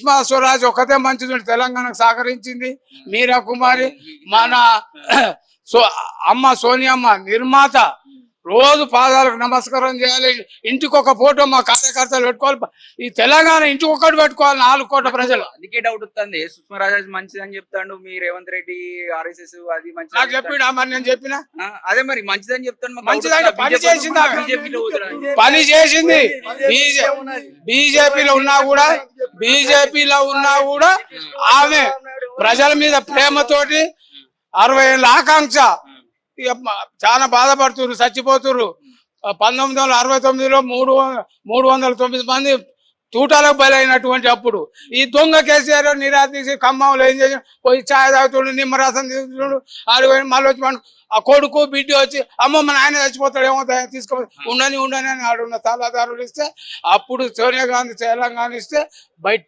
సుష్మా స్వరాజ్ ఒకతే మంచిది తెలంగాణకు సహకరించింది. మీరా కుమారి మన అమ్మ సోనియమ్మ నిర్మాత రోజు పాదాలకు నమస్కారం చేయాలి. ఇంటికి ఒక ఫోటో మా కార్యకర్తలు పెట్టుకోవాలి. ఈ తెలంగాణ ఇంటికి ఒక్కటి పెట్టుకోవాలి 4 కోట్ల ప్రజలు. అందుకే డౌట్ వస్తుంది. సుష్మా స్వరాజ్ మంచిదని చెప్తాడు, మీ రేవంత్ రెడ్డి RSS అది మంచి నాకు చెప్పినా మరి నేను చెప్పినా అదే మరి మంచిదని చెప్తాను. మంచిదంటే పని చేసింది, పని చేసింది. బీజేపీలో ఉన్నా కూడా ఆమె ప్రజల మీద ప్రేమతోటి 60 ఏళ్ళ ఆకాంక్ష చాలా బాధపడుతున్నారు, చచ్చిపోతున్నారు. 1969లో 309 మంది తూటాలకు బలైనటువంటి అప్పుడు ఈ దొంగ కేసీఆర్ నిరాదీసి ఖమ్మంలో ఏం చేసి పోయి ఛాయ్ తాగుతుడు, నిమ్మరసం తీసుకుంటుడు. ఆడిపోయి మళ్ళీ వచ్చి మనం ఆ కొడుకు బిడ్డ వచ్చి అమ్మ మన ఆయన చచ్చిపోతాడు ఏమో తీసుకో ఉండని అని ఆడున్న సలహాదారులు ఇస్తే అప్పుడు సోనియా గాంధీ తెలంగాణ ఇస్తే బయట